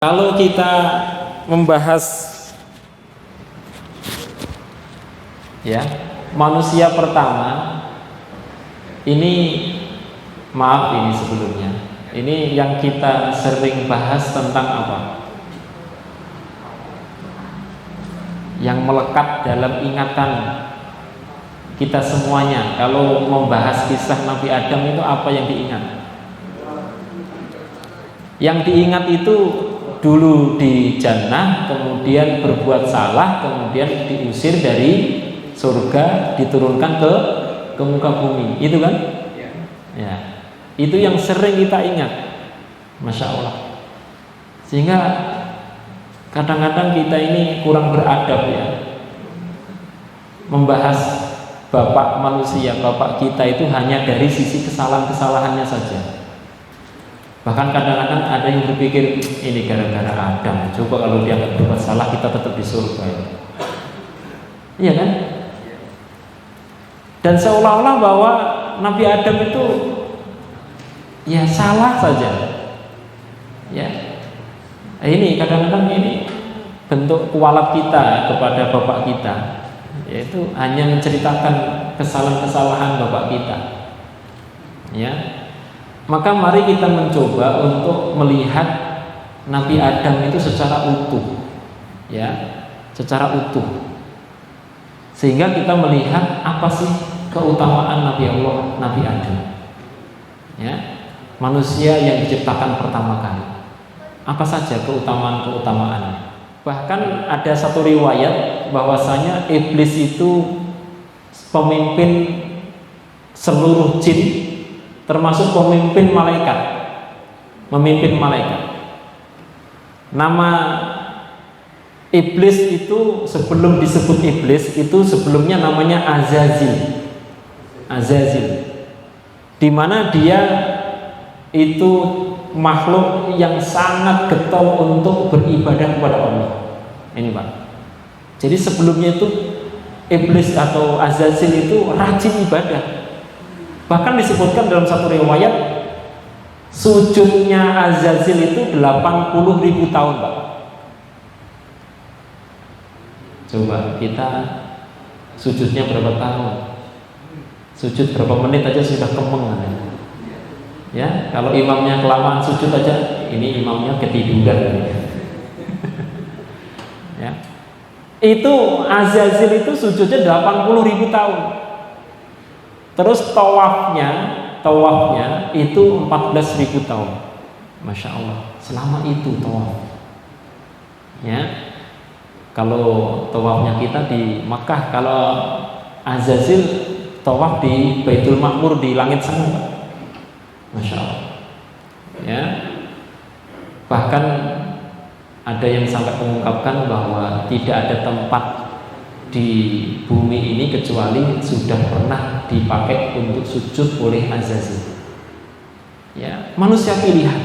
Kalau kita membahas ya manusia pertama ini, maaf ini sebelumnya, ini yang kita sering bahas tentang apa? Yang melekat dalam ingatan kita semuanya. Kalau membahas kisah Nabi Adam itu apa yang diingat? Yang diingat itu dulu di jannah, kemudian berbuat salah, kemudian diusir dari surga, diturunkan ke muka bumi, itu kan? Ya, itu yang sering kita ingat, masya Allah. Sehingga kadang-kadang kita ini kurang beradab ya, membahas bapak manusia, bapak kita itu hanya dari sisi kesalahan-kesalahannya saja. Bahkan kadang-kadang ada yang berpikir ini gara-gara Adam, coba kalau dia nggak berbuat salah kita tetap di surga ya. Iya kan? Dan seolah-olah bahwa Nabi Adam itu ya salah saja. Ya. Ini kadang-kadang ini bentuk kualat kita kepada bapak kita, yaitu hanya menceritakan kesalahan-kesalahan bapak kita. Ya. Maka mari kita mencoba untuk melihat Nabi Adam itu secara utuh, ya, secara utuh, sehingga kita melihat apa sih keutamaan Nabi Allah, Nabi Adam, ya, manusia yang diciptakan pertama kali. Apa saja keutamaan-keutamaannya? Bahkan ada satu riwayat bahwasanya iblis itu pemimpin seluruh jin, termasuk pemimpin malaikat, memimpin malaikat. Nama iblis itu sebelum disebut iblis itu sebelumnya namanya Azazil. Azazil, di mana dia itu makhluk yang sangat getol untuk beribadah kepada Allah. Ini Pak. Jadi sebelumnya itu iblis atau Azazil itu rajin ibadah. Bahkan disebutkan dalam satu riwayat sujudnya Azazil itu 80.000 tahun Pak. Coba kita sujudnya berapa tahun? Sujud berapa menit aja sudah kemeng. Ya, kalau imamnya kelamaan sujud aja, ini imamnya ketiduran. Ya. Itu Azazil itu sujudnya 80.000 tahun. Terus tawafnya itu 14.000 tahun. Masya Allah, selama itu tawaf. Ya, kalau tawafnya kita di Makkah, kalau Azazil tawaf di Baitul Ma'mur di langit sana. Masya Allah. Ya, bahkan ada yang sampai mengungkapkan bahwa tidak ada tempat di bumi ini kecuali sudah pernah dipakai untuk sujud oleh Azazil. Ya, manusia pilihan.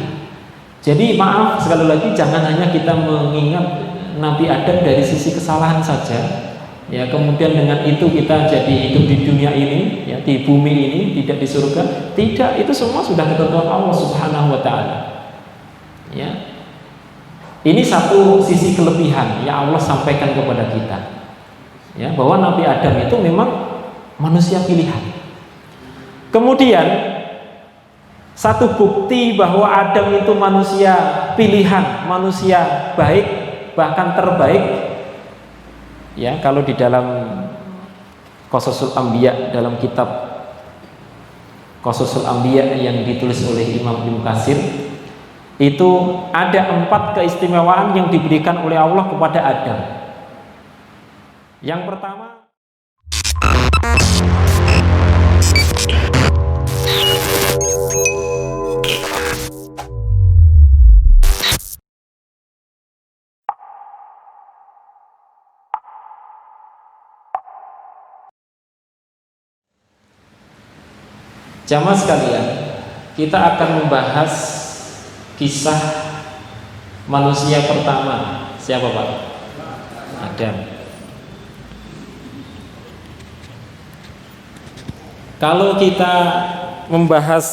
Jadi maaf sekali lagi, jangan hanya kita mengingat Nabi Adam dari sisi kesalahan saja. Ya, kemudian dengan itu kita jadi hidup di dunia ini, ya, di bumi ini, tidak di surga. Tidak, itu semua sudah ketentuan Allah Subhanahu wa taala. Ya. Ini satu sisi kelebihan yang Allah sampaikan kepada kita. Ya, bahwa Nabi Adam itu memang manusia pilihan. Kemudian satu bukti bahwa Adam itu manusia pilihan, manusia baik, bahkan terbaik. Ya, kalau di dalam Qasasul Anbiya, dalam kitab Qasasul Anbiya yang ditulis oleh Imam Ibnu Katsir, itu ada 4 keistimewaan yang diberikan oleh Allah kepada Adam. Yang pertama, jamaah sekalian, kita akan membahas kisah manusia pertama. Siapa Pak? Adam. Kalau kita membahas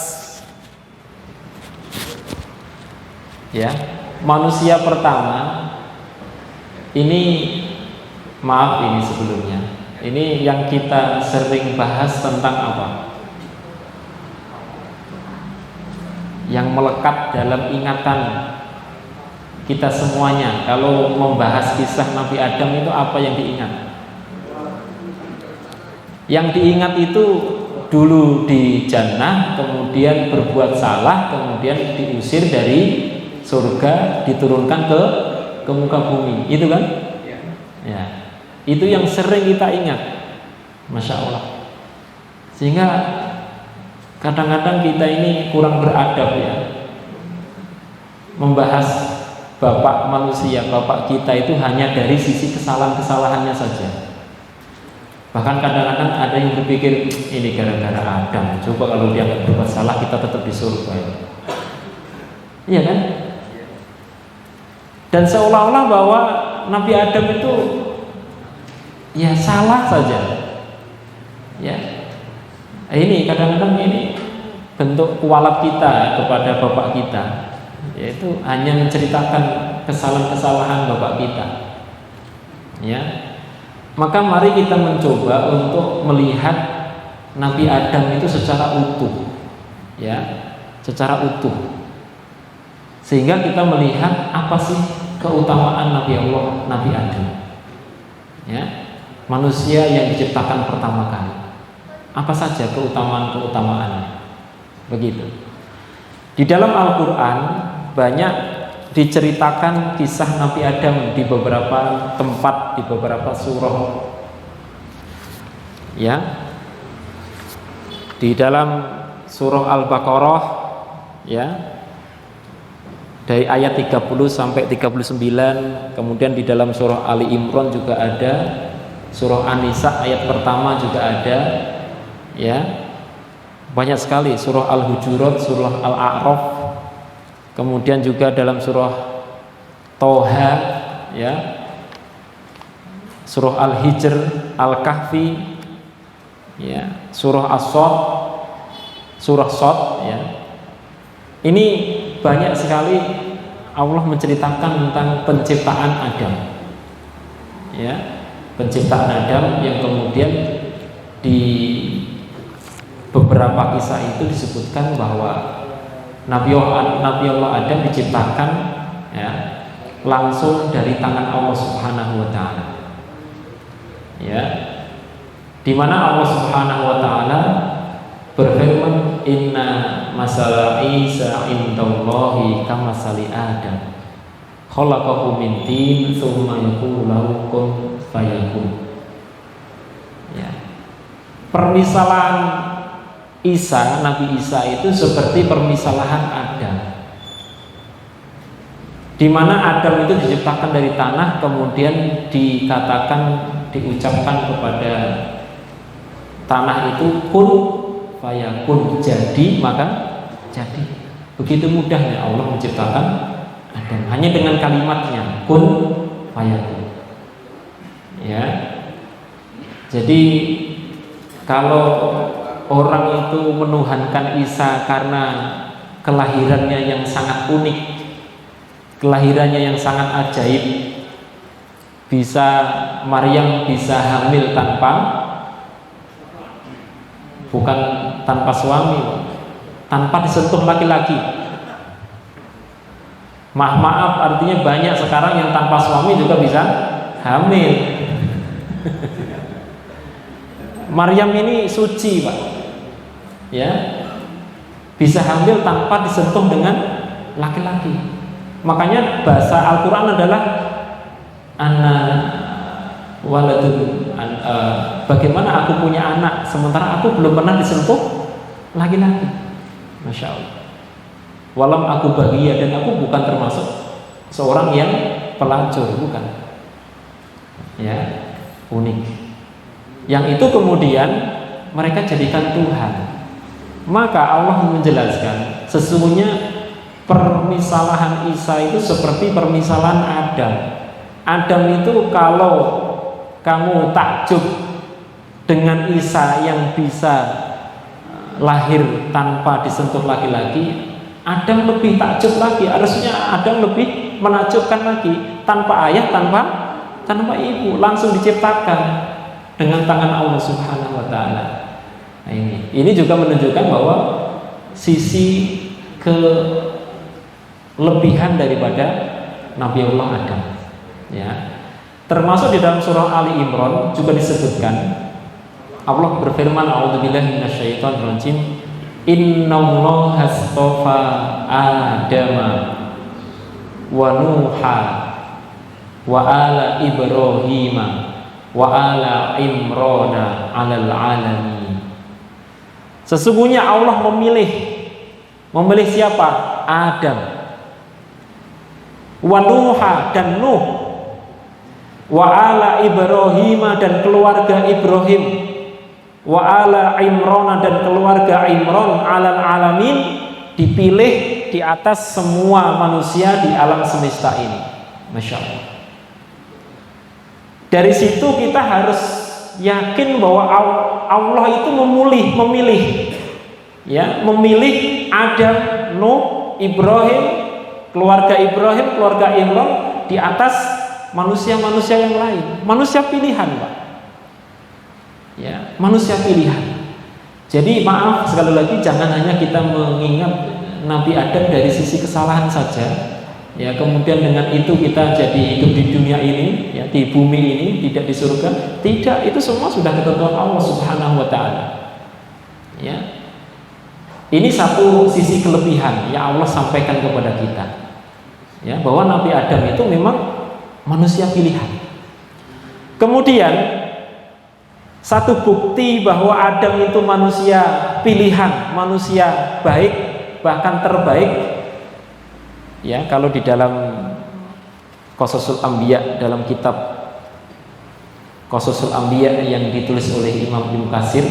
ya manusia pertama ini, maaf ini sebelumnya, ini yang kita sering bahas tentang apa? Yang melekat dalam ingatan kita semuanya. Kalau membahas kisah Nabi Adam itu apa yang diingat? Yang diingat itu dulu di jannah, kemudian berbuat salah, kemudian diusir dari surga, diturunkan ke muka bumi, itu kan? Ya, itu yang sering kita ingat, masya Allah. Sehingga kadang-kadang kita ini kurang beradab ya, membahas bapak manusia, bapak kita itu hanya dari sisi kesalahan-kesalahannya saja. Bahkan kadang-kadang ada yang berpikir ini gara-gara Adam, coba kalau dia nggak berbuat salah kita tetap di surga. Iya kan? Dan seolah-olah bahwa Nabi Adam itu ya salah saja. Ya. Ini kadang-kadang ini bentuk kualat kita kepada bapak kita, yaitu hanya menceritakan kesalahan-kesalahan bapak kita. Ya. Maka mari kita mencoba untuk melihat Nabi Adam itu secara utuh, ya, secara utuh, sehingga kita melihat apa sih keutamaan Nabi Allah, Nabi Adam, ya, manusia yang diciptakan pertama kali. Apa saja keutamaan-keutamaannya? Begitu. Di dalam Al-Quran banyak diceritakan kisah Nabi Adam di beberapa tempat, di beberapa surah. Ya. Di dalam surah Al-Baqarah, ya, dari ayat 30 sampai 39, kemudian di dalam surah Ali Imran juga ada, surah An-Nisa ayat pertama juga ada, ya. Banyak sekali, surah Al-Hujurat, surah Al-A'raf, kemudian juga dalam surah Toha, ya, surah Al-Hijr, Al-Kahfi, ya, surah As-Sod, surah Sod, ya. Ini banyak sekali Allah menceritakan tentang penciptaan Adam, ya, penciptaan Adam yang kemudian di beberapa kisah itu disebutkan bahwa Nabi Allah Adam diciptakan, ya, langsung dari tangan Allah Subhanahu wa taala. Ya. Di mana Allah Subhanahu wa taala berfirman, "Inna masala Isa indallahi kamasali Adam. Khalaqahu min tin tsumma yaqulu lahu kun fayakun." Ya. Permisalan Isa, Nabi Isa itu seperti permisalahan Adam, di mana Adam itu diciptakan dari tanah, kemudian dikatakan, diucapkan kepada tanah itu kun fayakun, jadi maka jadi. Begitu mudahnya Allah menciptakan Adam, hanya dengan kalimatnya kun fayakun. Ya. Jadi kalau orang itu menuhankan Isa karena kelahirannya yang sangat unik, kelahirannya yang sangat ajaib, bisa Maryam bisa hamil bukan tanpa suami, tanpa disentuh laki-laki. Maaf artinya banyak sekarang yang tanpa suami juga bisa hamil. Maryam ini suci, Pak, ya, bisa hamil tanpa disentuh dengan laki-laki. Makanya bahasa Al-Quran adalah ana waladun, bagaimana aku punya anak sementara aku belum pernah disentuh laki-laki. Masya Allah. Walam aku bahagia, dan aku bukan termasuk seorang yang pelacur, bukan. Ya, unik. Yang itu kemudian mereka jadikan Tuhan. Maka Allah menjelaskan sesungguhnya permisalahan Isa itu seperti permisalahan Adam. Adam itu kalau kamu takjub dengan Isa yang bisa lahir tanpa disentuh laki-laki, Adam lebih takjub lagi. Harusnya Adam lebih menakjubkan lagi, tanpa ayah, tanpa ibu, langsung diciptakan dengan tangan Allah Subhanahu wa taala. Nah, ini juga menunjukkan bahwa sisi kelebihan daripada Nabiullah Adam. Ya. Termasuk di dalam surah Ali Imran juga disebutkan, Allah berfirman, a'udzubillahi minasyaitonirrajim, innallaha astafa Adama wa Nuha wa ala Ibrahima wa ala Imrana 'alal 'alamin. Sesungguhnya Allah memilih siapa? Adam, wa Nuha dan Nuh, wa ala Ibrahima dan keluarga Ibrahim, wa ala Imran dan keluarga Imran, 'alal 'alamin, dipilih di atas semua manusia di alam semesta ini. Masya Allah. Dari situ kita harus yakin bahwa Allah itu memilih Adam, Nuh, Ibrahim, keluarga Imran di atas manusia-manusia yang lain. Manusia pilihan, Pak. Ya, manusia pilihan. Jadi maaf sekali lagi, jangan hanya kita mengingat Nabi Adam dari sisi kesalahan saja. Ya, kemudian dengan itu kita jadi hidup di dunia ini, ya, di bumi ini, tidak di surga. Tidak, itu semua sudah ketentuan Allah Subhanahu wa taala. Ya. Ini satu sisi kelebihan yang Allah sampaikan kepada kita. Ya, bahwa Nabi Adam itu memang manusia pilihan. Kemudian satu bukti bahwa Adam itu manusia pilihan, manusia baik, bahkan terbaik. Ya, kalau di dalam Qasasul Anbiya, dalam kitab Qasasul Anbiya yang ditulis oleh Imam Ibnu Katsir,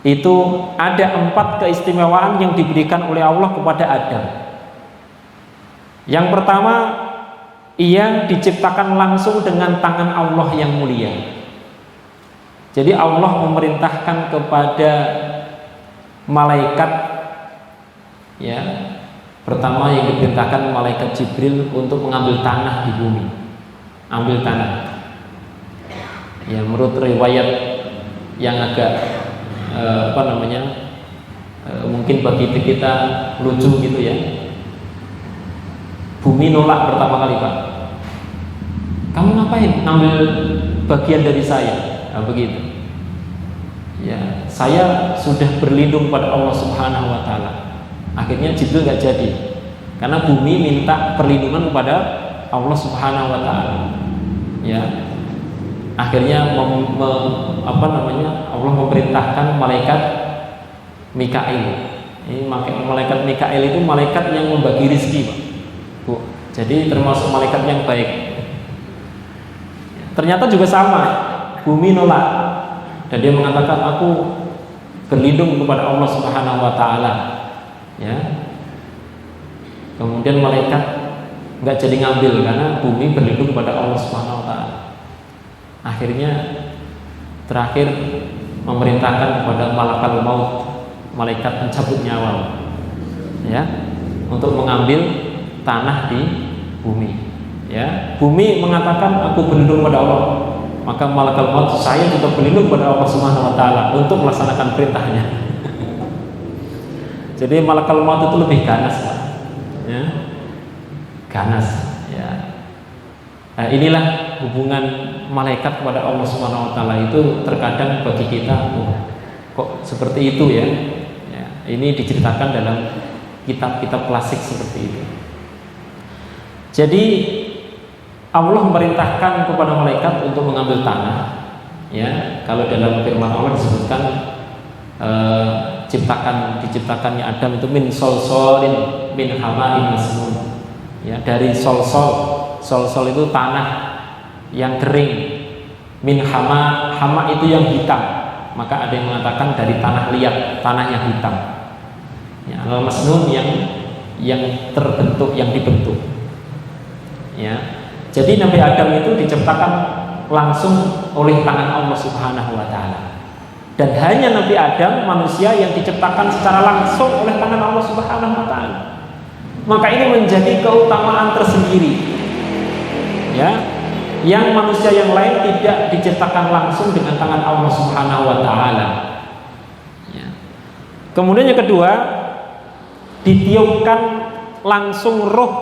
itu ada 4 keistimewaan yang diberikan oleh Allah kepada Adam. Yang pertama, ia diciptakan langsung dengan tangan Allah yang mulia. Jadi Allah memerintahkan kepada malaikat, ya, pertama yang diperintahkan malaikat Jibril untuk mengambil tanah di bumi, ambil tanah. Ya, menurut riwayat yang agak mungkin bagi kita lucu gitu ya, bumi nolak pertama kali, Pak. Kamu ngapain ngambil bagian dari saya? Nah, begitu. Ya, saya sudah berlindung pada Allah Subhanahu wa taala. Akhirnya Jibril nggak jadi, karena bumi minta perlindungan kepada Allah Subhanahu wa taala. Ya. Akhirnya Allah memerintahkan malaikat Mikail. Ini malaikat Mikail itu malaikat yang membagi rezeki, Pak. Bu. Jadi termasuk malaikat yang baik. Ternyata juga sama, bumi nolak, dan dia mengatakan, aku berlindung kepada Allah Subhanahu wa taala. Ya. Kemudian malaikat nggak jadi ngambil karena bumi berlindung kepada Allah Subhanahu wa taala. Akhirnya terakhir memerintahkan kepada malakal maut, malaikat pencabut nyawa, ya, untuk mengambil tanah di bumi. Ya, bumi mengatakan aku berlindung pada Allah, maka malakal maut, saya juga berlindung pada Allah Subhanahu wa taala untuk melaksanakan perintahnya. Jadi malakal maut itu lebih ganas, Pak. Ya. Ganas, ya. Nah, inilah hubungan malaikat kepada Allah Subhanahu wa taala itu terkadang bagi kita, kok seperti itu ya. Ya, ini diceritakan dalam kitab-kitab klasik seperti itu. Jadi Allah memerintahkan kepada malaikat untuk mengambil tanah. Ya, kalau dalam firman Allah disebutkan diciptakannya Adam itu min solsolin min hama'in masnun. Ya, dari sol itu tanah yang kering, min hama itu yang hitam. Maka ada yang mengatakan dari tanah liat, tanah yang hitam. Ya, masnun yang terbentuk, yang dibentuk. Ya. Jadi Nabi Adam itu diciptakan langsung oleh tangan Allah Subhanahu wa taala. Dan hanya Nabi Adam manusia yang diciptakan secara langsung oleh tangan Allah Subhanahu wa taala. Maka ini menjadi keutamaan tersendiri, ya, yang manusia yang lain tidak diciptakan langsung dengan tangan Allah Subhanahu wa taala. Ya. Kemudian yang kedua, ditiupkan langsung roh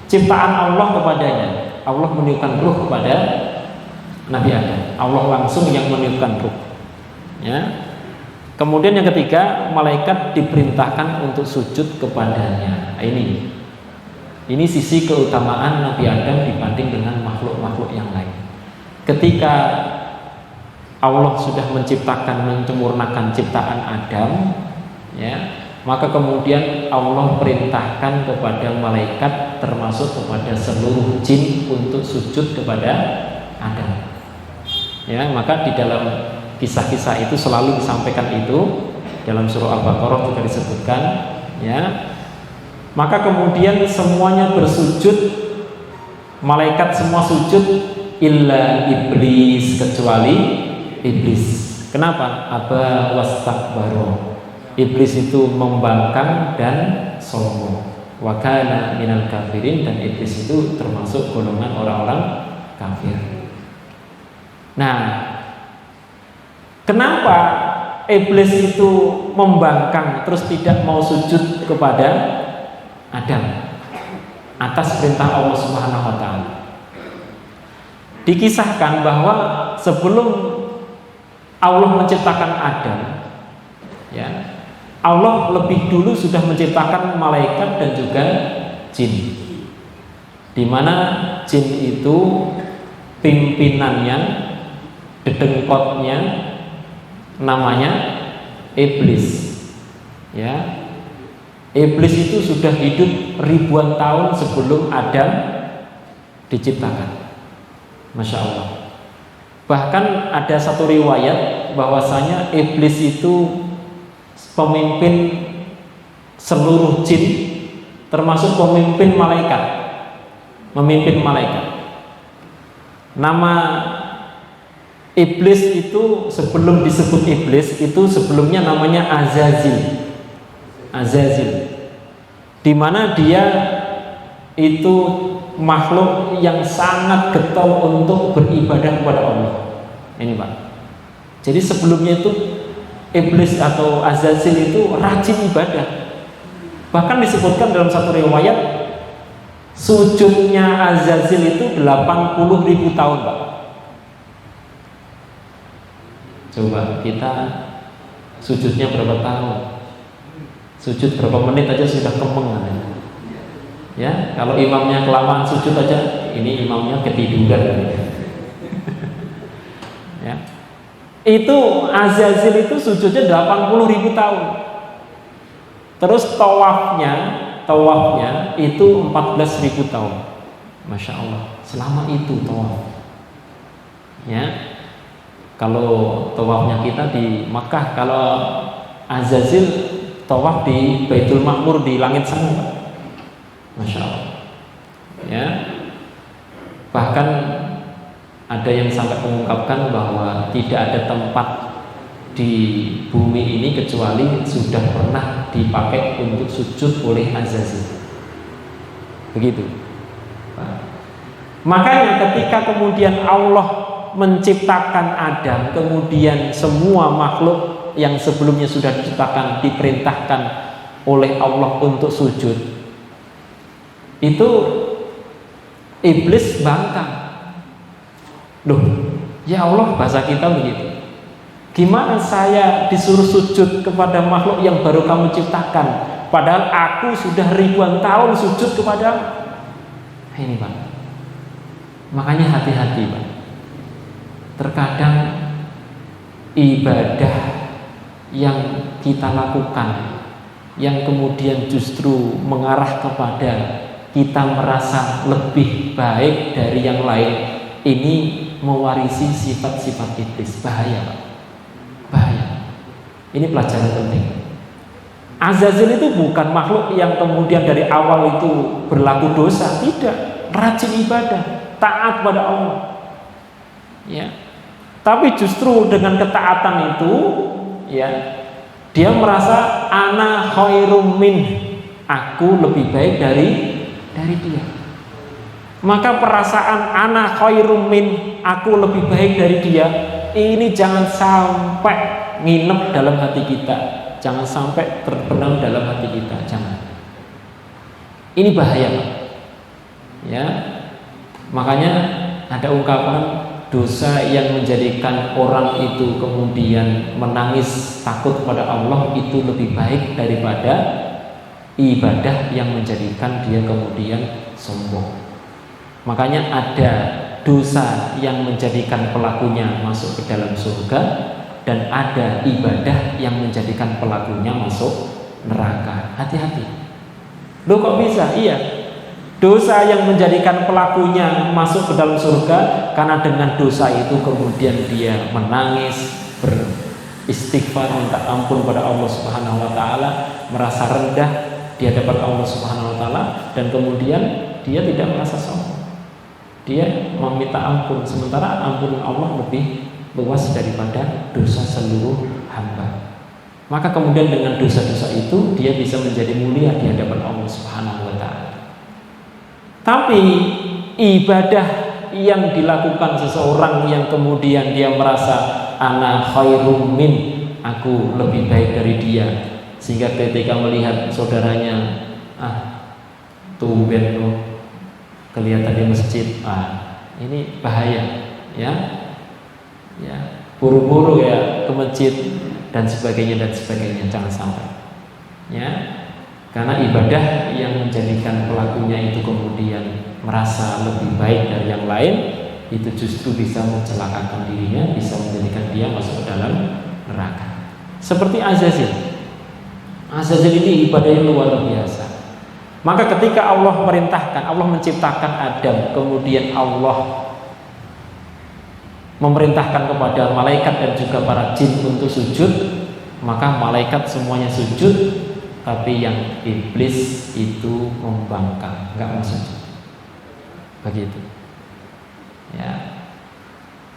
ciptaan Allah kepadanya. Allah meniupkan ruh kepada Nabi Adam. Allah langsung yang meniupkan ruh. Ya. Kemudian yang ketiga, malaikat diperintahkan untuk sujud kepadanya. Nah, ini sisi keutamaan Nabi Adam dibanding dengan makhluk-makhluk yang lain. Ketika Allah sudah menciptakan, menyempurnakan ciptaan Adam, ya, maka kemudian Allah perintahkan kepada malaikat termasuk kepada seluruh jin untuk sujud kepada Adam. Ya, maka di dalam kisah-kisah itu selalu disampaikan itu, dalam surah Al-Baqarah juga disebutkan, ya. Maka kemudian semuanya bersujud, malaikat semua sujud illa iblis, kecuali iblis. Kenapa? Aba wastakbaro. Iblis itu membangkang dan sombong. Wa kana minal kafirin, dan iblis itu termasuk golongan orang-orang kafir. Nah, kenapa iblis itu membangkang terus tidak mau sujud kepada Adam atas perintah Allah Subhanahu wa taala? Dikisahkan bahwa sebelum Allah menciptakan Adam, ya, Allah lebih dulu sudah menciptakan malaikat dan juga jin, di mana jin itu pimpinannya, dedengkotnya namanya iblis. Ya, iblis itu sudah hidup ribuan tahun sebelum Adam diciptakan. Masya Allah. Bahkan ada satu riwayat bahwasanya iblis itu pemimpin seluruh jin, termasuk pemimpin malaikat. Memimpin malaikat. Nama iblis itu sebelum disebut iblis itu sebelumnya namanya Azazil. Azazil, di mana dia itu makhluk yang sangat getol untuk beribadah kepada Allah. Ini Pak. Jadi sebelumnya itu iblis atau Azazil itu rajin ibadah. Bahkan disebutkan dalam satu riwayat sujudnya Azazil itu 80.000 tahun Pak. Coba kita sujudnya berapa tahun? Sujud berapa menit aja sudah kemeng. Ya, kalau imamnya kelamaan sujud aja, ini imamnya ketiduran. Ya. Itu Azazil itu sujudnya 80.000 tahun. Terus tawafnya itu 14.000 tahun. Masya Allah, selama itu tawaf. Ya. Kalau tawafnya kita di Makkah, kalau Azazil tawaf di Baitul Ma'mur di langit sana. Masya Allah. Ya. Bahkan ada yang sampai mengungkapkan bahwa tidak ada tempat di bumi ini kecuali sudah pernah dipakai untuk sujud oleh Azazil. Begitu. Makanya ketika kemudian Allah menciptakan Adam, kemudian semua makhluk yang sebelumnya sudah diciptakan diperintahkan oleh Allah untuk sujud. Itu iblis bangkang. Loh, ya Allah, bahasa kita begitu. Gimana saya disuruh sujud kepada makhluk yang baru kamu ciptakan, padahal aku sudah ribuan tahun sujud kepadamu? Ini Pak. Makanya hati-hati Pak. Terkadang ibadah yang kita lakukan yang kemudian justru mengarah kepada kita merasa lebih baik dari yang lain, ini mewarisi sifat-sifat iblis. Bahaya Pak. Bahaya. Ini pelajaran penting. Azazil itu bukan makhluk yang kemudian dari awal itu berlaku dosa, tidak, rajin ibadah, taat pada Allah. Ya. Tapi justru dengan ketaatan itu, ya, dia merasa ana khairum min. aku lebih baik dari dia. Maka perasaan ana khairum min, aku lebih baik dari dia, ini jangan sampai nginep dalam hati kita, jangan sampai terbenam dalam hati kita, jangan. Ini bahaya, Pak. Ya, makanya ada ungkapan dosa yang menjadikan orang itu kemudian menangis takut pada Allah itu lebih baik daripada ibadah yang menjadikan dia kemudian sombong. Makanya ada dosa yang menjadikan pelakunya masuk ke dalam surga, dan ada ibadah yang menjadikan pelakunya masuk neraka. Hati-hati. Loh kok bisa? Iya. Dosa yang menjadikan pelakunya masuk ke dalam surga karena dengan dosa itu kemudian dia menangis, beristighfar, minta ampun pada Allah Subhanahu wa taala, merasa rendah di hadapan Allah Subhanahu wa taala, dan kemudian dia tidak merasa sombong. Dia meminta ampun, sementara ampun Allah lebih luas daripada dosa seluruh hamba. Maka kemudian dengan dosa-dosa itu dia bisa menjadi mulia di hadapan Allah Subhanahu wa taala. Tapi ibadah yang dilakukan seseorang yang kemudian dia merasa ana khairum min, aku lebih baik dari dia, sehingga ketika melihat saudaranya, tumben loh kelihatan di masjid, ini bahaya, ya, buru-buru ya ke masjid dan sebagainya, jangan sampai, ya, karena ibadah yang menjadikan pelakunya itu kemudian merasa lebih baik dari yang lain, itu justru bisa mencelakakan dirinya, bisa menjadikan dia masuk ke dalam neraka. Seperti Azazil ini ibadahnya luar biasa. Maka ketika Allah merintahkan, Allah menciptakan Adam, kemudian Allah memerintahkan kepada malaikat dan juga para jin untuk sujud, maka malaikat semuanya sujud, tapi yang iblis itu membangkang, nggak mau sujud. Begitu. Ya.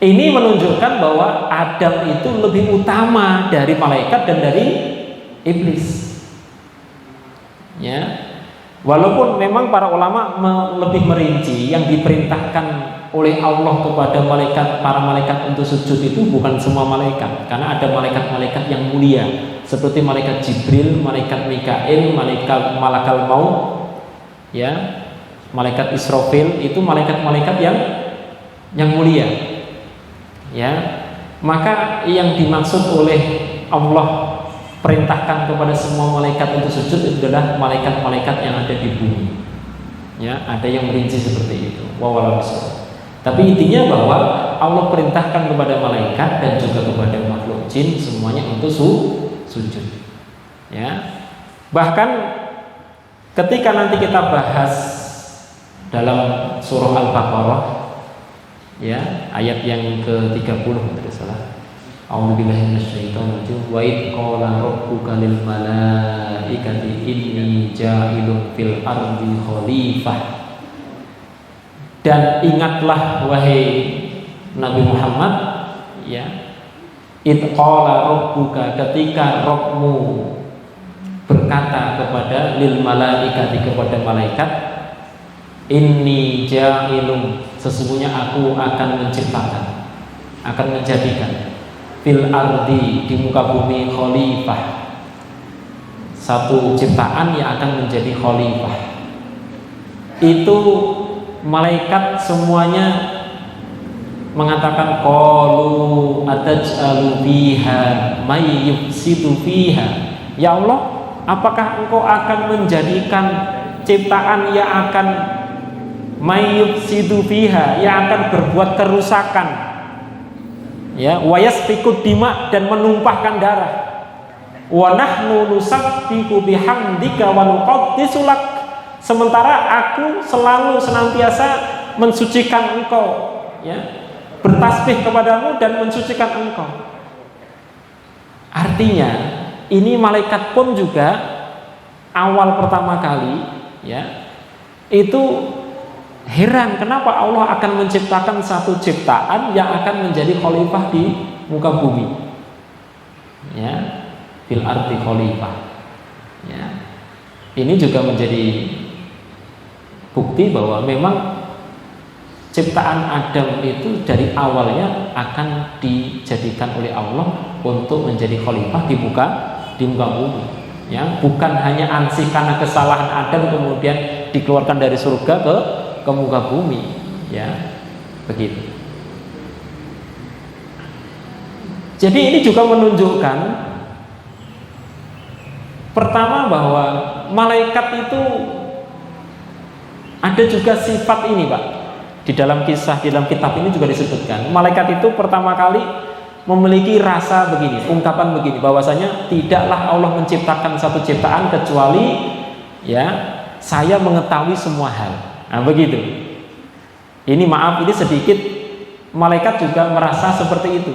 Ini menunjukkan bahwa Adam itu lebih utama dari malaikat dan dari iblis. Ya. Walaupun memang para ulama lebih merinci, yang diperintahkan oleh Allah kepada para malaikat untuk sujud itu bukan semua malaikat, karena ada malaikat-malaikat yang mulia seperti malaikat Jibril, malaikat Mikail, malakal maut, ya, malaikat Israfil, itu malaikat-malaikat yang mulia, ya. Maka yang dimaksud oleh Allah perintahkan kepada semua malaikat untuk sujud itu adalah malaikat-malaikat yang ada di bumi. Ya, ada yang merinci seperti itu. Wallahu a'lam. Tapi intinya bahwa Allah perintahkan kepada malaikat dan juga kepada makhluk jin semuanya untuk sujud. Ya. Bahkan ketika nanti kita bahas dalam surah Al-Baqarah, ya, ayat yang ke-30 tidak salah. A'udzubillahi minasyaitonir rajim. Wa id qala rabbuka lil malaikati inni ja'ilun fil ardi khalifah. Dan ingatlah wahai Nabi Muhammad, ya, id qala rabbuka, ketika Rabbmu berkata kepada lil malaikati, kepada malaikat, inni ja'ilun, sesungguhnya aku akan menciptakan, akan menjadikan fil ardi, di muka bumi, khalifah, satu ciptaan yang akan menjadi khalifah. Itu malaikat semuanya mengatakan qalu ataj'alu fiha may yufsidu fiha, ya Allah, apakah engkau akan menjadikan ciptaan yang akan may yufsidu fiha, yang akan berbuat kerusakan, ya, wayasfikud dima, dan menumpahkan darah, wa nahnu nusabbihu bihamdika wa nuqaddisu lak, sementara aku selalu senantiasa mensucikan engkau, ya, bertasbih kepadamu dan mensucikan engkau. Artinya ini malaikat pun juga awal pertama kali, ya, itu heran kenapa Allah akan menciptakan satu ciptaan yang akan menjadi khalifah di muka bumi, ya, fil ardi khalifah, ya. Ini juga menjadi bukti bahwa memang ciptaan Adam itu dari awalnya akan dijadikan oleh Allah untuk menjadi khalifah di muka bumi, ya, bukan hanya ansih karena kesalahan Adam kemudian dikeluarkan dari surga ke muka bumi, ya, begitu. Jadi ini juga menunjukkan pertama bahwa malaikat itu ada juga sifat ini, Pak. Di dalam kisah, di dalam kitab ini juga disebutkan malaikat itu pertama kali memiliki rasa begini, ungkapan begini, bahwasanya tidaklah Allah menciptakan satu ciptaan kecuali, ya, saya mengetahui semua hal. Nah, begitu. Ini maaf, ini sedikit malaikat juga merasa seperti itu.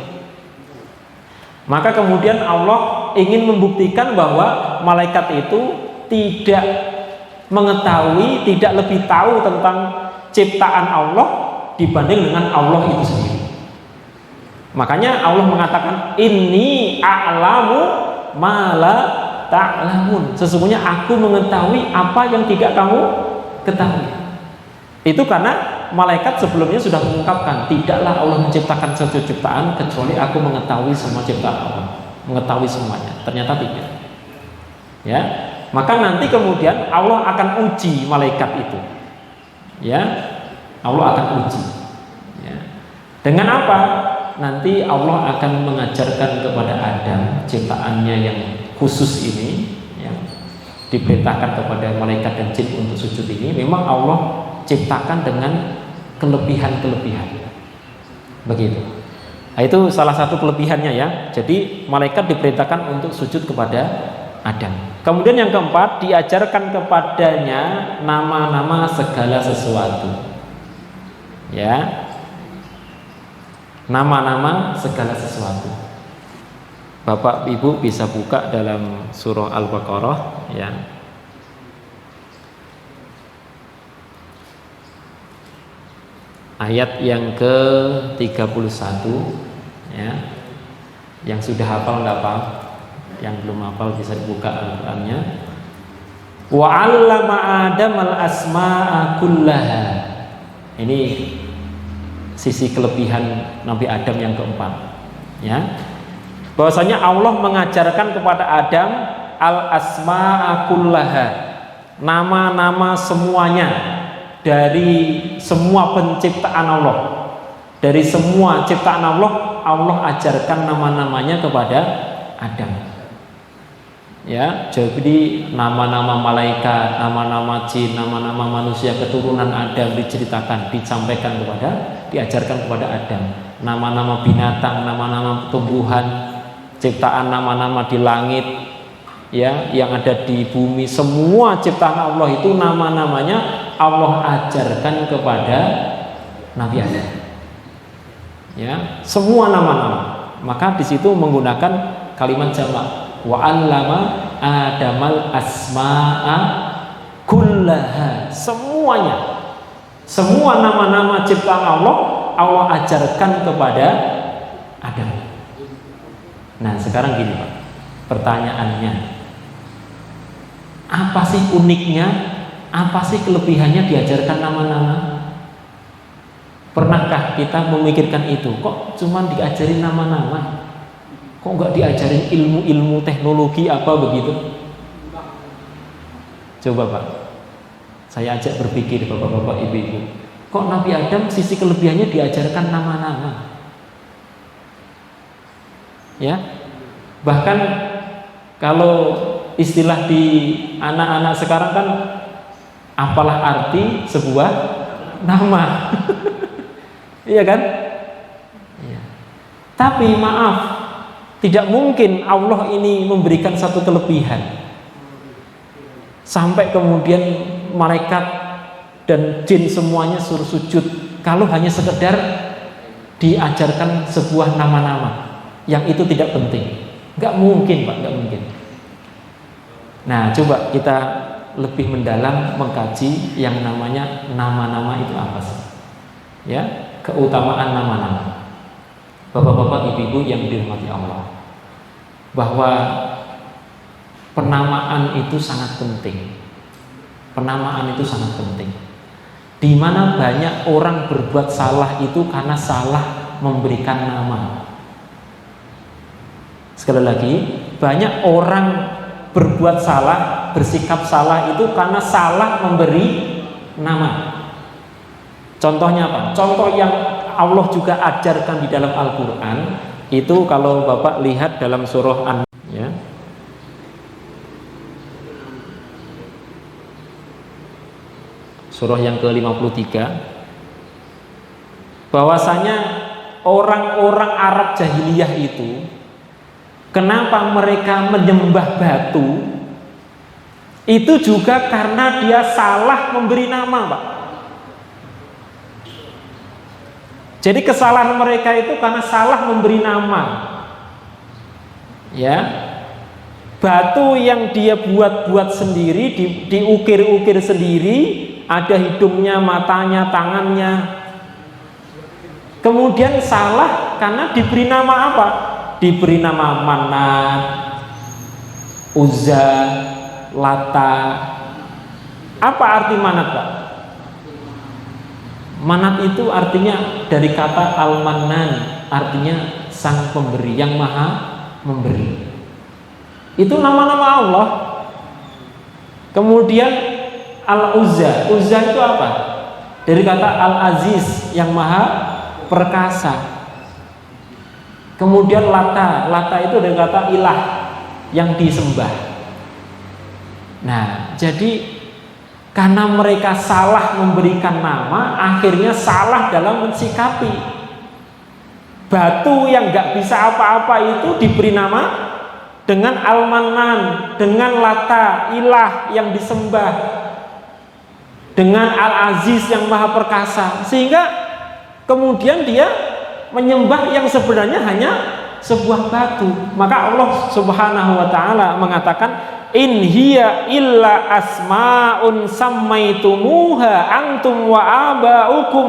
Maka kemudian Allah ingin membuktikan bahwa malaikat itu tidak mengetahui, tidak lebih tahu tentang ciptaan Allah dibanding dengan Allah itu sendiri. Makanya Allah mengatakan inni a'lamu ma la ta'lamun. Sesungguhnya aku mengetahui apa yang tidak kamu ketahui. Itu karena malaikat sebelumnya sudah mengungkapkan tidaklah Allah menciptakan satu ciptaan kecuali aku mengetahui semua ciptaan Allah, mengetahui semuanya. Ternyata tidak. Ya, maka nanti kemudian Allah akan uji malaikat itu. Ya, Allah akan uji. Ya. Dengan apa? Nanti Allah akan mengajarkan kepada Adam ciptaannya yang khusus ini, ya, diperintahkan kepada malaikat dan jin untuk sujud ini. Memang Allah ciptakan dengan kelebihan-kelebihan, begitu. Nah, itu salah satu kelebihannya, ya. Jadi malaikat diperintahkan untuk sujud kepada Adam. Kemudian yang keempat, diajarkan kepadanya nama-nama segala sesuatu, ya, nama-nama segala sesuatu. Bapak Ibu bisa buka dalam surah Al-Baqarah, ya. Ayat yang ke-31, ya. Yang sudah hafal enggak apa? Yang belum hafal bisa dibuka Al-Qur'annya. Wa 'allama Adamal asma'a kullaha. Ini sisi kelebihan Nabi Adam yang keempat, ya. Bahwasanya Allah mengajarkan kepada Adam al-asma'a kullaha, nama-nama semuanya dari semua penciptaan Allah. Dari semua ciptaan Allah, Allah ajarkan nama-namanya kepada Adam. Ya, jadi nama-nama malaikat, nama-nama jin, nama-nama manusia keturunan Adam diceritakan, disampaikan diajarkan kepada Adam. Nama-nama binatang, nama-nama tumbuhan, ciptaan nama-nama di langit, ya, yang ada di bumi, semua ciptaan Allah itu nama-namanya Allah ajarkan kepada Nabi Adam. Ya, semua nama-nama. Maka di situ menggunakan kalimat jamak. Wa 'allama Adamal asma'a kullaha. Semuanya, semua nama-nama ciptaan Allah, Allah ajarkan kepada Adam. Nah, sekarang gini, Pak, pertanyaannya, apa sih uniknya, apa sih kelebihannya diajarkan nama-nama? Pernahkah kita memikirkan itu? Kok cuma diajarin nama-nama? Kok nggak diajarin ilmu-ilmu teknologi apa begitu? Coba, Pak, saya ajak berpikir, bapak-bapak, ibu-ibu. Kok Nabi Adam sisi kelebihannya diajarkan nama-nama? Ya, bahkan kalau istilah di anak-anak sekarang kan, apalah arti sebuah nama? Iya kan? Ya. Tapi maaf, tidak mungkin Allah ini memberikan satu kelebihan sampai kemudian malaikat dan jin semuanya suruh sujud kalau hanya sekedar diajarkan sebuah nama-nama yang itu tidak penting. Nggak mungkin, Pak, nggak mungkin. Nah, coba kita lebih mendalam mengkaji yang namanya nama-nama itu apa sih? Ya, keutamaan nama-nama. Bapak-bapak, ibu-ibu yang dirahmati Allah, bahwa penamaan itu sangat penting. Penamaan itu sangat penting. Di mana banyak orang berbuat salah itu karena salah memberikan nama. Sekali lagi, banyak orang berbuat salah, bersikap salah itu karena salah memberi nama. Contohnya apa? Contoh yang Allah juga ajarkan di dalam Al-Quran itu kalau Bapak lihat dalam surah ya. Surah yang ke-53, bahwasanya orang-orang Arab jahiliyah itu kenapa mereka menyembah batu itu juga karena dia salah memberi nama, Pak. Jadi kesalahan mereka itu karena salah memberi nama. Ya. Batu yang dia buat-buat sendiri, diukir-ukir sendiri, ada hidungnya, matanya, tangannya. Kemudian salah karena diberi nama apa? Diberi nama Manat, Uzza, Lata. Apa arti Manat, Pak? Manat itu artinya dari kata Al-Mannan, artinya sang pemberi, yang maha memberi. Itu nama-nama Allah. Kemudian Al-Uzza, Uzza itu apa? Dari kata Al-Aziz, yang maha perkasa. Kemudian Lata, Lata itu dari kata ilah, yang disembah. Nah, jadi karena mereka salah memberikan nama, akhirnya salah dalam mensikapi. Batu yang gak bisa apa-apa itu diberi nama dengan Al-Mannan, dengan Lata, ilah yang disembah, dengan Al-Aziz yang maha perkasa. Sehingga kemudian dia menyembah yang sebenarnya hanya sebuah batu. Maka Allah Subhanahu wa ta'ala mengatakan, in hiya illa asma'un sammaitumuha antum wa aba'ukum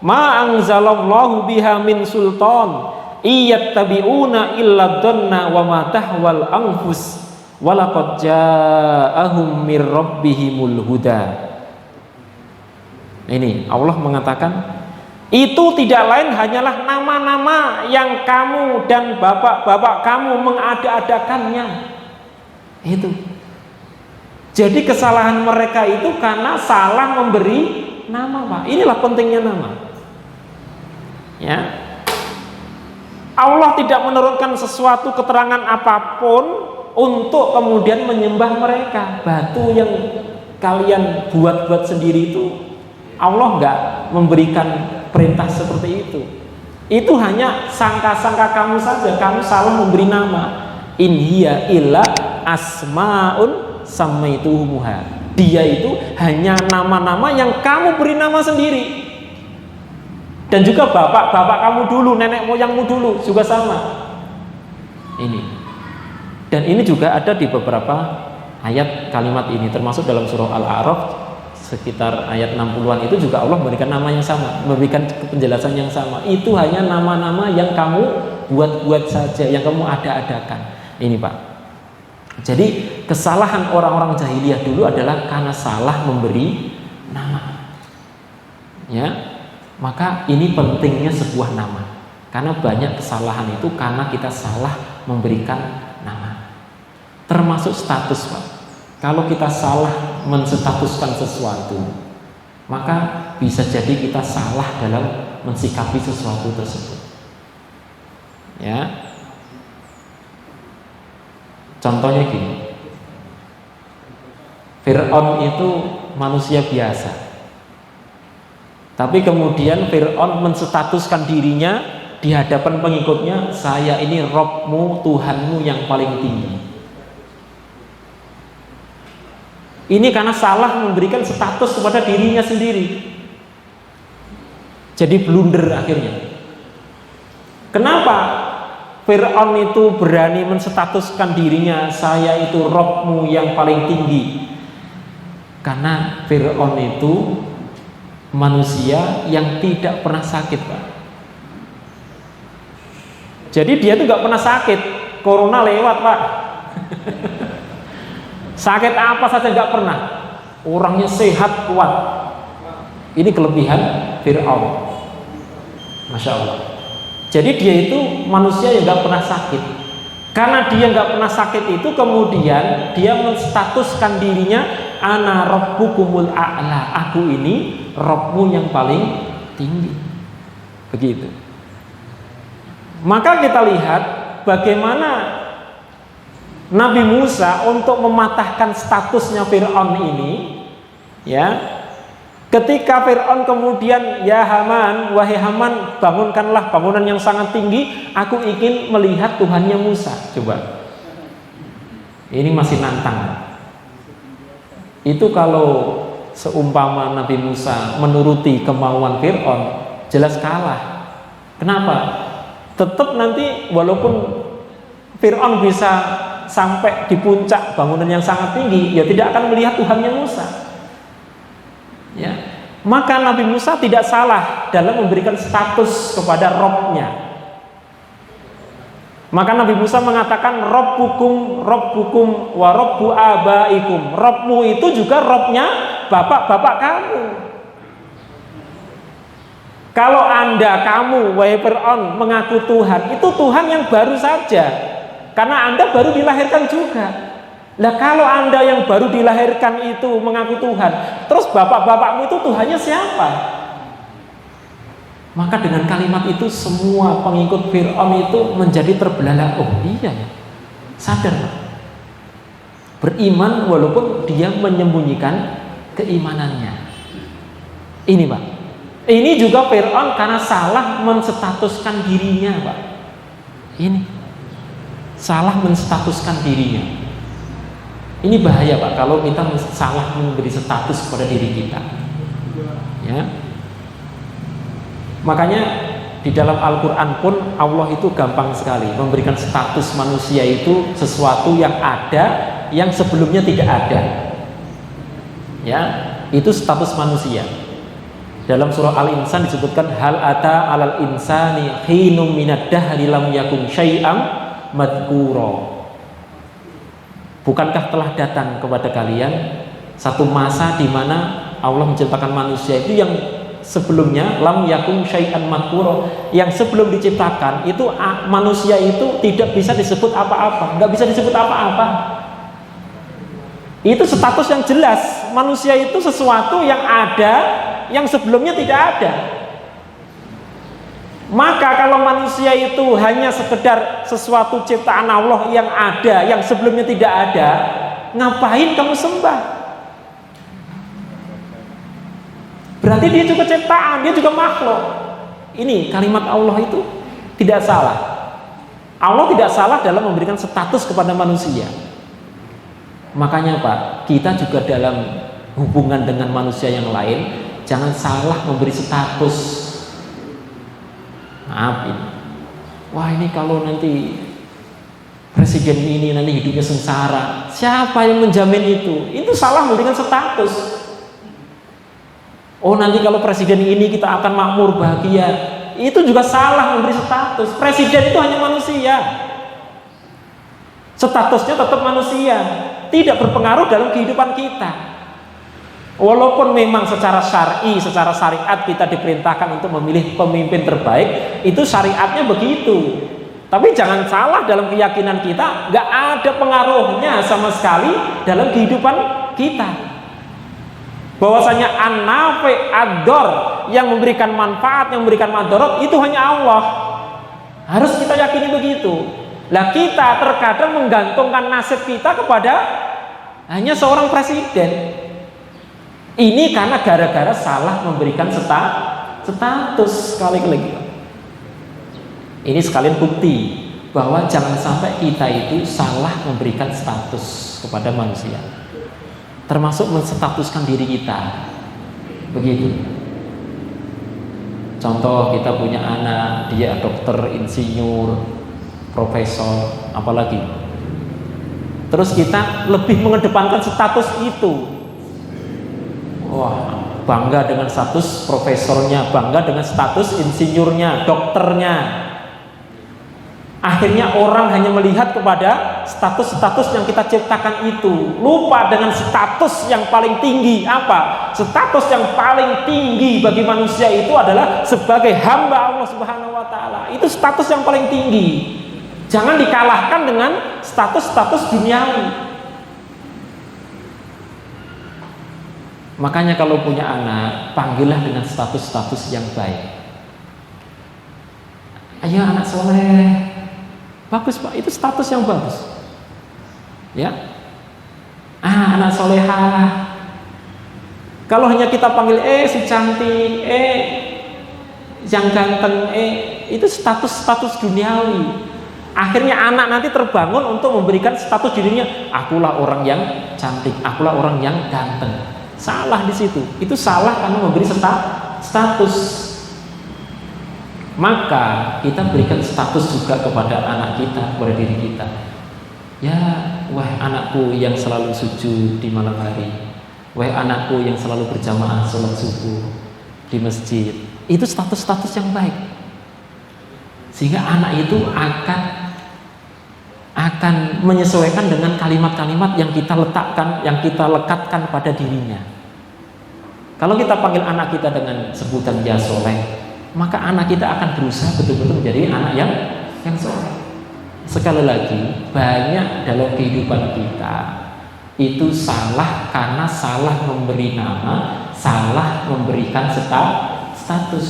ma anzalallahu biha min sultan iyattabi'una illa dhanna wa ma tahwal anfus wa laqad ja'ahum mir rabbihimul huda. Ini Allah mengatakan, itu tidak lain hanyalah nama-nama yang kamu dan bapak-bapak kamu mengada-adakannya. Itu. Jadi kesalahan mereka itu karena salah memberi nama, Pak. Inilah pentingnya nama. Ya. Allah tidak menurunkan sesuatu keterangan apapun untuk kemudian menyembah mereka. Batu yang kalian buat-buat sendiri itu Allah nggak memberikan perintah seperti itu. Itu hanya sangka-sangka kamu saja. Kamu salah memberi nama. In hiya illa asma'un sammaitumuha. Dia itu hanya nama-nama yang kamu beri nama sendiri. Dan juga bapak-bapak kamu dulu, nenek moyangmu dulu juga sama. Ini. Dan ini juga ada di beberapa ayat kalimat ini, termasuk dalam surah Al-A'raf sekitar ayat 60-an itu juga Allah memberikan nama yang sama, memberikan penjelasan yang sama. Itu hanya nama-nama yang kamu buat-buat saja, yang kamu ada-adakan. Ini, Pak. Jadi kesalahan orang-orang jahiliyah dulu adalah karena salah memberi nama. Ya, maka ini pentingnya sebuah nama. Karena banyak kesalahan itu karena kita salah memberikan nama. Termasuk status, Pak. Kalau kita salah menstatuskan sesuatu, maka bisa jadi kita salah dalam mensikapi sesuatu tersebut. Ya. Contohnya gini, Fir'aun itu manusia biasa, tapi kemudian Fir'aun menstatuskan dirinya di hadapan pengikutnya, saya ini Robmu, Tuhanmu yang paling tinggi. Ini karena salah memberikan status kepada dirinya sendiri, jadi blunder akhirnya. Kenapa Fir'aun itu berani menstatuskan dirinya, saya itu Robmu yang paling tinggi? Karena Fir'aun itu manusia yang tidak pernah sakit, Pak. Jadi dia itu gak pernah sakit. Corona lewat, Pak. Sakit apa saja gak pernah. orangnya sehat kuat. Ini kelebihan Fir'aun. Masya Allah. Jadi dia itu manusia yang gak pernah sakit. Karena dia gak pernah sakit itu, kemudian dia menstatuskan dirinya, ana rabbukumul a'la, aku ini Rabbmu yang paling tinggi. Begitu. Maka kita lihat bagaimana Nabi Musa untuk mematahkan statusnya Fir'aun ini, ya. Ketika Fir'aun kemudian, ya Haman, wahai Haman, bangunkanlah bangunan yang sangat tinggi, aku ingin melihat Tuhannya Musa. Coba, ini masih nantang. Itu kalau seumpama Nabi Musa menuruti kemauan Fir'aun, jelas kalah. Kenapa? Tetap nanti walaupun Fir'aun bisa sampai di puncak bangunan yang sangat tinggi, ya tidak akan melihat Tuhannya Musa. Ya, maka Nabi Musa tidak salah dalam memberikan status kepada Robnya. Maka Nabi Musa mengatakan Robbukum wa Robbu abaikum. Robmu itu juga Robnya bapak-bapak kamu. Kalau kamu wahai Fir'aun mengaku Tuhan, itu Tuhan yang baru saja, karena Anda baru dilahirkan juga. Nah, kalau Anda yang baru dilahirkan itu mengaku Tuhan, terus bapak-bapakmu itu Tuhannya siapa? Maka dengan kalimat itu semua pengikut Fir'aun itu menjadi terbelalak. Oh iya ya, sadar, beriman walaupun dia menyembunyikan keimanannya. Ini Pak, ini juga Fir'aun karena salah menstatuskan dirinya Pak. Ini salah menstatuskan dirinya. Ini bahaya Pak, kalau kita salah memberi status kepada diri kita. Ya. Makanya di dalam Al-Quran pun Allah itu gampang sekali memberikan status manusia itu sesuatu yang ada, yang sebelumnya tidak ada. Ya, itu status manusia. Dalam surah Al-Insan disebutkan hal ata alal insani hinum minad dahri lam yakun syai'am madhkura. Bukankah telah datang kepada kalian satu masa di mana Allah menciptakan manusia itu yang sebelumnya lam yakun syai'an madhkura, yang sebelum diciptakan itu manusia itu tidak bisa disebut apa-apa, nggak bisa disebut apa-apa. Itu status yang jelas, manusia itu sesuatu yang ada, yang sebelumnya tidak ada. Maka kalau manusia itu hanya sekedar sesuatu ciptaan Allah yang ada, yang sebelumnya tidak ada, ngapain kamu sembah? Berarti dia juga ciptaan, dia juga makhluk. Ini kalimat Allah itu tidak salah. Allah tidak salah dalam memberikan status kepada manusia. Makanya Pak, kita juga dalam hubungan dengan manusia yang lain jangan salah memberi status. Maaf ini, wah ini kalau nanti presiden ini nanti hidupnya sengsara, siapa yang menjamin itu? Itu salah memberikan status. Oh nanti kalau presiden ini kita akan makmur bahagia, itu juga salah memberi status. Presiden itu hanya manusia, statusnya tetap manusia, tidak berpengaruh dalam kehidupan kita. Walaupun memang secara syar'i, secara syariat kita diperintahkan untuk memilih pemimpin terbaik, itu syariatnya begitu. Tapi jangan salah dalam keyakinan kita, nggak ada pengaruhnya sama sekali dalam kehidupan kita. Bahwasanya an-nafi ad-dor, yang memberikan manfaat, yang memberikan madarat, itu hanya Allah. Harus kita yakini begitu. Lah kita terkadang menggantungkan nasib kita kepada hanya seorang presiden. Ini karena gara-gara salah memberikan status. Sekali lagi, ini sekalian bukti bahwa jangan sampai kita itu salah memberikan status kepada manusia, termasuk menstatuskan diri kita. Begitu. Contoh, kita punya anak, dia dokter, insinyur, profesor, apalagi. Terus kita lebih mengedepankan status itu. Wah, bangga dengan status profesornya, bangga dengan status insinyurnya, dokternya. Akhirnya orang hanya melihat kepada status-status yang kita ciptakan itu, lupa dengan status yang paling tinggi. Apa? Status yang paling tinggi bagi manusia itu adalah sebagai hamba Allah Subhanahu wa taala. Itu status yang paling tinggi. Jangan dikalahkan dengan status-status duniawi. Makanya kalau punya anak, panggillah dengan status-status yang baik. Ayo anak soleh. Bagus Pak, itu status yang bagus. Ya, anak solehah. Kalau hanya kita panggil si cantik, yang ganteng, itu status-status duniawi. Akhirnya anak nanti terbangun untuk memberikan status dirinya. Akulah orang yang cantik, akulah orang yang ganteng. Salah di situ. Itu salah karena memberi status. Maka kita berikan status juga kepada anak kita, kepada diri kita. Ya, wah anakku yang selalu sujud di malam hari, wah anakku yang selalu berjamaah sholat subuh di masjid. Itu status-status yang baik. Sehingga anak itu akan menyesuaikan dengan kalimat-kalimat yang kita letakkan, yang kita lekatkan pada dirinya. Kalau kita panggil anak kita dengan sebutan ya soleh, maka anak kita akan berusaha betul-betul menjadi anak yang soleh. Sekali lagi, banyak dalam kehidupan kita itu salah karena salah memberi nama, salah memberikan status.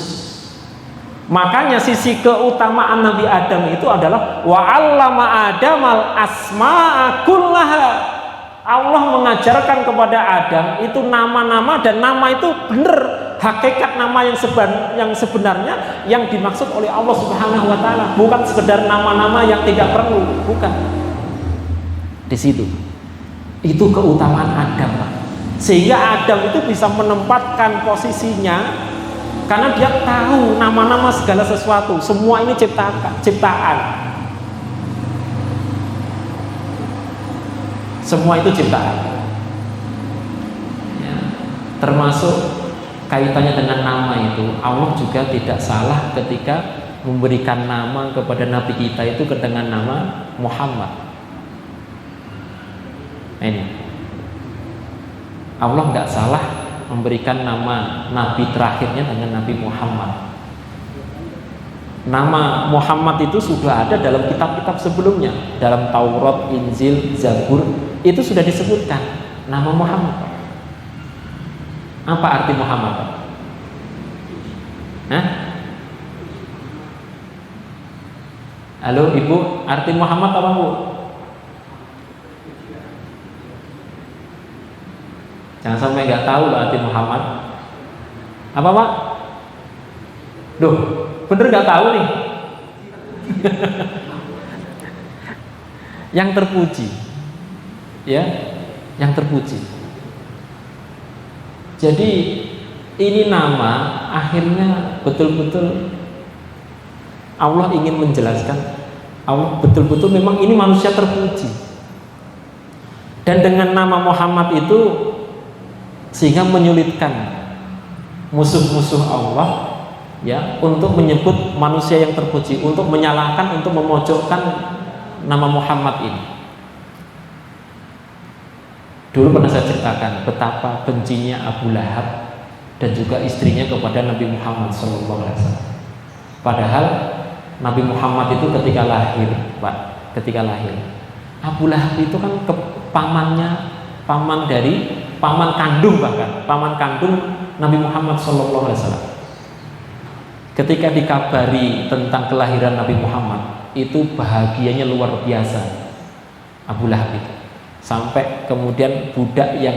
Makanya sisi keutamaan Nabi Adam itu adalah wa 'allama Adamal asma'a kullaha. Allah mengajarkan kepada Adam itu nama-nama, dan nama itu benar, hakikat nama yang sebenarnya yang dimaksud oleh Allah Subhanahu wa taala, bukan sekedar nama-nama yang tidak perlu, bukan. Di situ. Itu keutamaan Adam, Pak. Sehingga Adam itu bisa menempatkan posisinya karena dia tahu nama-nama segala sesuatu, semua ini ciptaan. Semua itu ciptaan. Ya, termasuk kaitannya dengan nama itu, Allah juga tidak salah ketika memberikan nama kepada Nabi kita itu dengan nama Muhammad. Ini Allah nggak salah memberikan nama Nabi terakhirnya dengan Nabi Muhammad. Nama Muhammad itu sudah ada dalam kitab-kitab sebelumnya, dalam Taurat, Injil, Zabur, itu sudah disebutkan nama Muhammad. Apa arti Muhammad? Hah? Halo Ibu, arti Muhammad apa Bu? Jangan sampai nggak tahu loh arti Muhammad. Apa Pak? Duh, bener nggak tahu nih. Yang terpuji, ya, yang terpuji. Jadi ini nama akhirnya betul-betul Allah ingin menjelaskan, Allah betul-betul memang ini manusia terpuji. Dan dengan nama Muhammad itu sehingga menyulitkan musuh-musuh Allah, ya, untuk menyebut manusia yang terpuji, untuk menyalahkan, untuk memojokkan nama Muhammad ini. Dulu pernah saya ceritakan betapa bencinya Abu Lahab dan juga istrinya kepada Nabi Muhammad SAW. Padahal Nabi Muhammad itu ketika lahir, Pak, ketika lahir, Abu Lahab itu kan paman kandung, bahkan paman kandung Nabi Muhammad SAW. Ketika dikabari tentang kelahiran Nabi Muhammad, itu bahagianya luar biasa Abu Lahab itu. Sampai kemudian budak yang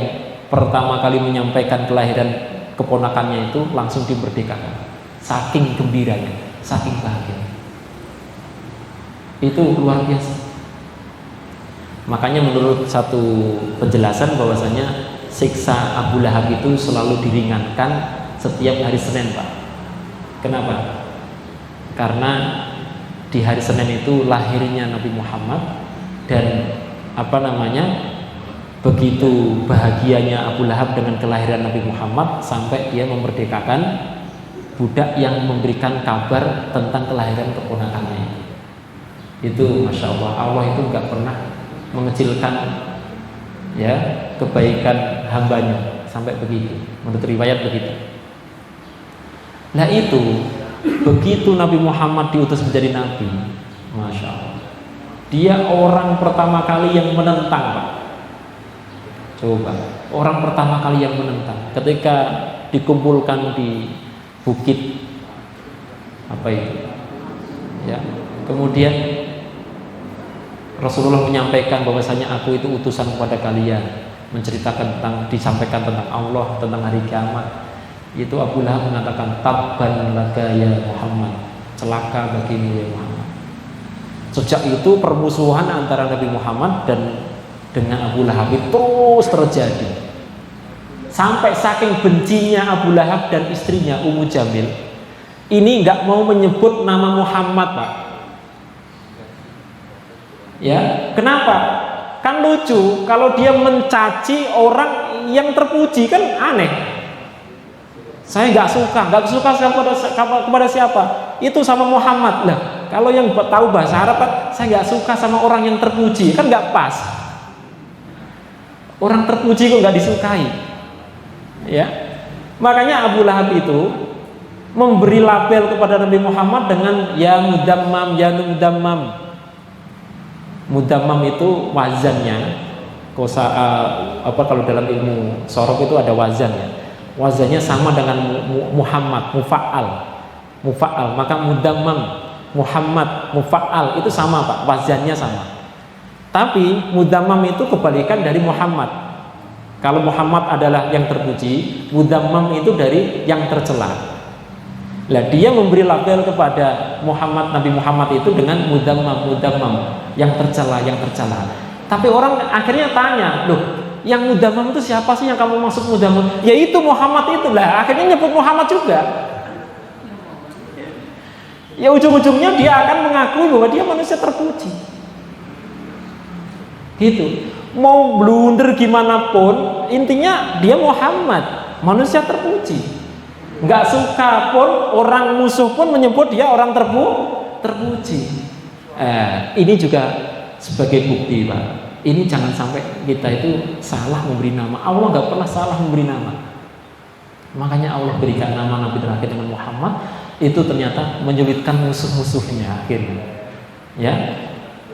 pertama kali menyampaikan kelahiran keponakannya itu langsung dimerdekakan. Saking gembiranya, saking bahagia. Itu luar biasa. Makanya menurut satu penjelasan bahwasanya siksa Abu Lahab itu selalu diringankan setiap hari Senin, Pak. Kenapa? Karena di hari Senin itu lahirnya Nabi Muhammad, dan begitu bahagianya Abu Lahab dengan kelahiran Nabi Muhammad sampai dia memerdekakan budak yang memberikan kabar tentang kelahiran keponakannya. Itu Masya Allah, Allah itu nggak pernah mengecilkan ya kebaikan hambanya sampai begitu. Menurut riwayat begitu. Nah itu begitu Nabi Muhammad diutus menjadi nabi, Masya Allah, dia orang pertama kali yang menentang, Pak. Coba, orang pertama kali yang menentang ketika dikumpulkan di bukit apa itu ya, kemudian Rasulullah menyampaikan bahwasanya aku itu utusan kepada kalian, menceritakan tentang, disampaikan tentang Allah, tentang hari kiamat. Itu Abu Lahab mengatakan, tabban laka ya Muhammad, celaka bagimu ya Muhammad. Sejak itu permusuhan antara Nabi Muhammad dan dengan Abu Lahab itu terus terjadi, sampai saking bencinya Abu Lahab dan istrinya Ummu Jamil ini nggak mau menyebut nama Muhammad, Pak. Ya, kenapa? Kan lucu kalau dia mencaci orang yang terpuji, kan aneh. Saya nggak suka kepada siapa? Itu sama Muhammad lah. Kalau yang tahu bahasa Arab, saya nggak suka sama orang yang terpuji, kan nggak pas. Orang terpuji kok nggak disukai, ya. Makanya Abu Lahab itu memberi label kepada Nabi Muhammad dengan ya mudammam, ya mudammam. Mudammam itu wazannya, kalau dalam ilmu sorof itu ada wazannya. Wazannya sama dengan Muhammad, mufa'al. Maka mudammam, Muhammad, mufa'al itu sama, Pak, wazannya sama. Tapi mudammam itu kebalikan dari Muhammad. Kalau Muhammad adalah yang terpuji, mudammam itu dari yang tercela. Lah dia memberi label kepada Muhammad, Nabi Muhammad itu dengan mudammam, yang tercela. Tapi orang akhirnya tanya, loh, yang mudammam itu siapa sih yang kamu maksud mudammam? Ya itu Muhammad itulah. Akhirnya nyebut Muhammad juga. Ya ujung-ujungnya dia akan mengakui bahwa dia manusia terpuji. Gitu. Mau blunder gimana pun, intinya dia Muhammad, manusia terpuji. Nggak suka pun, orang musuh pun menyebut dia orang terpuji. Ini juga sebagai bukti, Pak. Ini jangan sampai kita itu salah memberi nama. Allah nggak pernah salah memberi nama. Makanya Allah berikan nama Nabi terakhir dengan Muhammad, itu ternyata menyulitkan musuh-musuhnya akhirnya. Ya,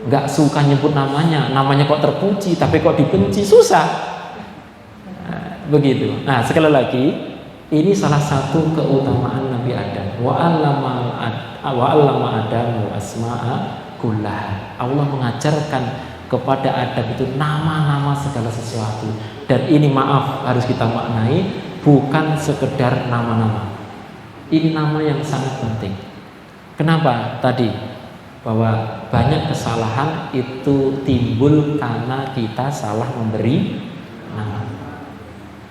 nggak suka nyebut namanya kok terpuji, tapi kok dibenci, susah. Begitu. Nah, sekali lagi, ini salah satu keutamaan Nabi Adam. Wa 'allama Adamu asma'a kullaha. Allah mengajarkan kepada Adam itu nama-nama segala sesuatu. Dan ini maaf harus kita maknai, bukan sekedar nama-nama. Ini nama yang sangat penting. Kenapa? Tadi bahwa banyak kesalahan itu timbul karena kita salah memberi nama.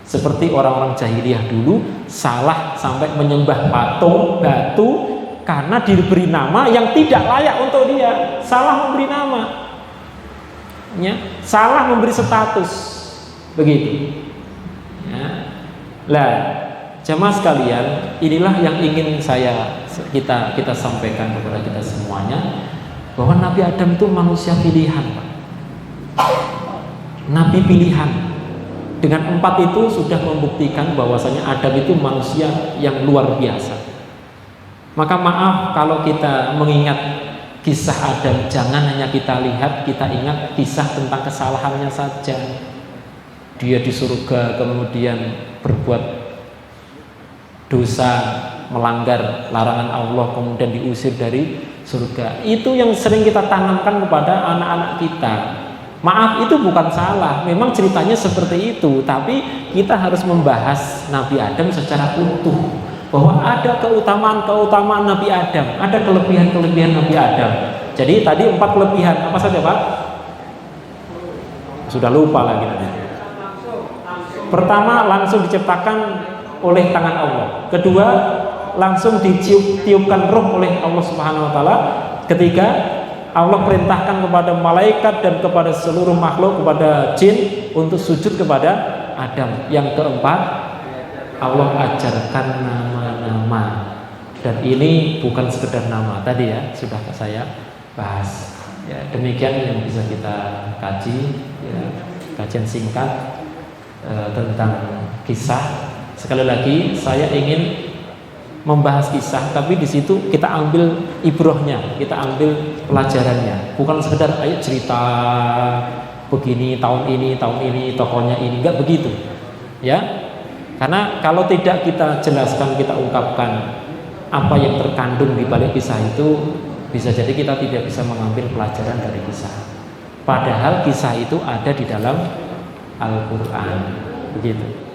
Seperti orang-orang jahiliyah dulu salah sampai menyembah patung, batu karena diberi nama yang tidak layak untuk dia. Salah memberi nama, ya, salah memberi status, begitu. Ya. Lah, jemaah sekalian, inilah yang ingin kita sampaikan kepada kita semuanya, bahwa Nabi Adam itu manusia pilihan, Pak. Nabi pilihan. Dengan 4 itu sudah membuktikan bahwasanya Adam itu manusia yang luar biasa. Maka maaf kalau kita mengingat kisah Adam, jangan hanya kita lihat, kita ingat kisah tentang kesalahannya saja. Dia di surga kemudian berbuat dosa, melanggar larangan Allah, kemudian diusir dari surga. Itu yang sering kita tanamkan kepada anak-anak kita. Maaf, itu bukan salah, memang ceritanya seperti itu, tapi kita harus membahas Nabi Adam secara utuh, bahwa ada keutamaan Nabi Adam, ada kelebihan Nabi Adam. Jadi tadi 4 kelebihan, apa saja, Pak? Sudah lupa lagi nanti. Pertama, langsung diciptakan oleh tangan Allah. Kedua, langsung ditiupkan roh oleh Allah Subhanahu wa taala. Ketiga, Allah perintahkan kepada malaikat dan kepada seluruh makhluk, kepada jin untuk sujud kepada Adam. Yang keempat, Allah ajarkan nama-nama. Dan ini bukan sekedar nama, tadi ya sudah saya bahas. Ya, demikian yang bisa kita kaji, ya, kajian singkat tentang kisah. Sekali lagi saya ingin membahas kisah, tapi di situ kita ambil ibrohnya, kita ambil pelajarannya, bukan sekedar ayo cerita begini tahun ini tokohnya ini, enggak begitu, ya. Karena kalau tidak kita jelaskan, kita ungkapkan apa yang terkandung di balik kisah itu, bisa jadi kita tidak bisa mengambil pelajaran dari kisah. Padahal kisah itu ada di dalam Al-Quran, begitu.